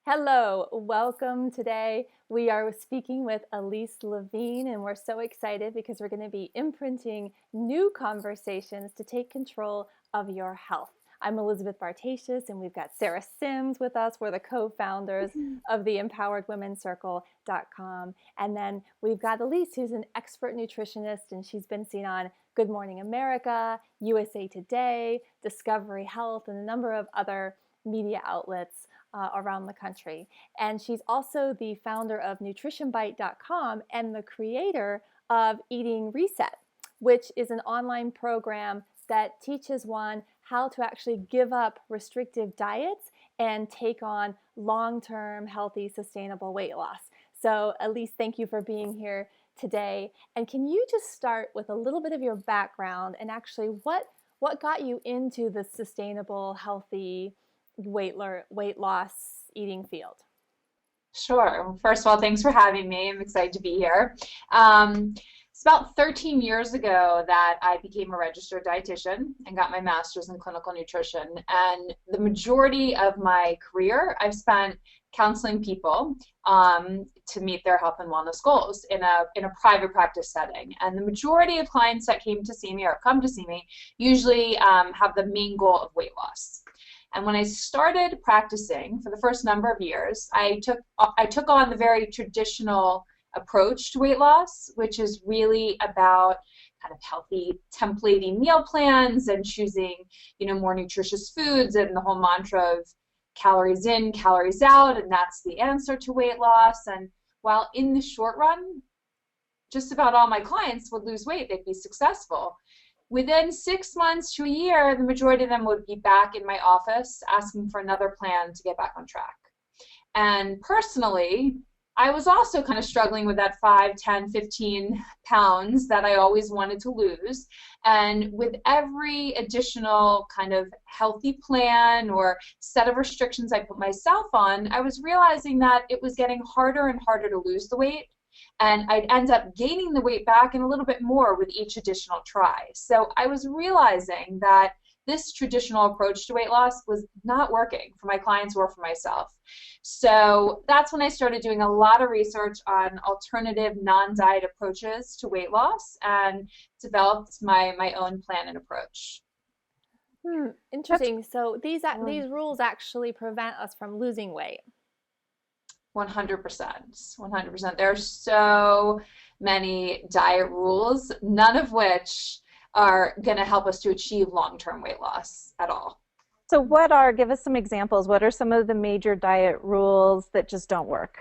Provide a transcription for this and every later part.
Hello, welcome today. We are speaking with Alyse Levine, and we're so excited because we're going to be imprinting new conversations to take control of your health. I'm Elizabeth Bartasius, and we've got Sarah Sims with us. We're the co-founders of the EmpoweredWomenCircle.com. And then we've got Alyse, who's an expert nutritionist, and she's been seen on Good Morning America, USA Today, Discovery Health, and a number of other media outlets around the country. And she's also the founder of Nutritionbite.com and the creator of Eating Reset, which is an online program that teaches one how to actually give up restrictive diets and take on long-term, healthy, sustainable weight loss. So Alyse, thank you for being here today. And can you just start with a little bit of your background and actually what got you into the sustainable, healthy weight loss eating field? Sure. First of all, thanks for having me. I'm excited to be here. It's about 13 years ago that I became a registered dietitian and got my master's in clinical nutrition. And the majority of my career, I've spent counseling people to meet their health and wellness goals in a private practice setting. And the majority of clients that came to see me or come to see me usually have the main goal of weight loss. And when I started practicing for the first number of years, I took on the very traditional approach to weight loss, which is really about kind of healthy templating meal plans and choosing, more nutritious foods and the whole mantra of calories in, calories out, and that's the answer to weight loss. And while in the short run, just about all my clients would lose weight, they'd be successful. Within 6 months to a year, the majority of them would be back in my office asking for another plan to get back on track. And personally, I was also kind of struggling with that 5, 10, 15 pounds that I always wanted to lose. And with every additional kind of healthy plan or set of restrictions I put myself on, I was realizing that it was getting harder and harder to lose the weight. And I'd end up gaining the weight back and a little bit more with each additional try. So I was realizing that this traditional approach to weight loss was not working for my clients or for myself. So that's when I started doing a lot of research on alternative non-diet approaches to weight loss and developed my own plan and approach. Interesting. So these rules actually prevent us from losing weight. 100%. 100%. There are so many diet rules, none of which are going to help us to achieve long-term weight loss at all. So give us some examples. What are some of the major diet rules that just don't work?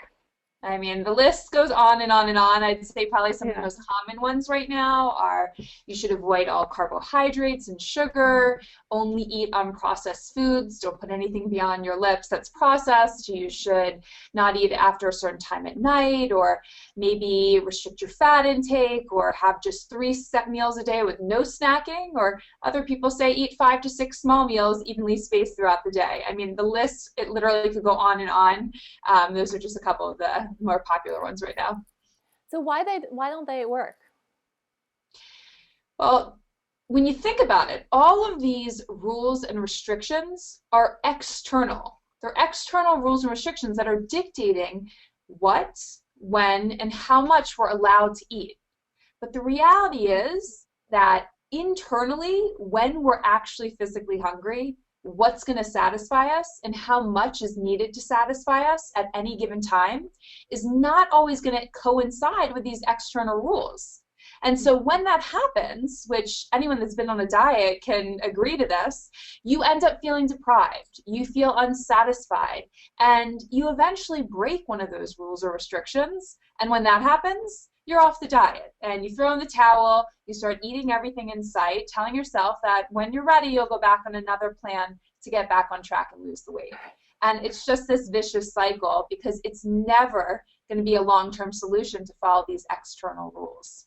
I mean, the list goes on and on and on. I'd say probably some of the most common ones right now are you should avoid all carbohydrates and sugar, only eat unprocessed foods, don't put anything beyond your lips that's processed, you should not eat after a certain time at night, or maybe restrict your fat intake, or have just 3 set meals a day with no snacking, or other people say eat 5 to 6 small meals evenly spaced throughout the day. I mean, the list, it literally could go on and on. Those are just a couple of the more popular ones right now. So why don't they work? Well, when you think about it, all of these rules and restrictions are external. They're external rules and restrictions that are dictating what, when, and how much we're allowed to eat. But the reality is that internally, when we're actually physically hungry, what's going to satisfy us and how much is needed to satisfy us at any given time is not always going to coincide with these external rules. And so when that happens, which anyone that's been on a diet can agree to this, you end up feeling deprived, you feel unsatisfied, and you eventually break one of those rules or restrictions. And when that happens, you're off the diet and you throw in the towel, you start eating everything in sight, telling yourself that when you're ready, you'll go back on another plan to get back on track and lose the weight. And it's just this vicious cycle because it's never going to be a long-term solution to follow these external rules.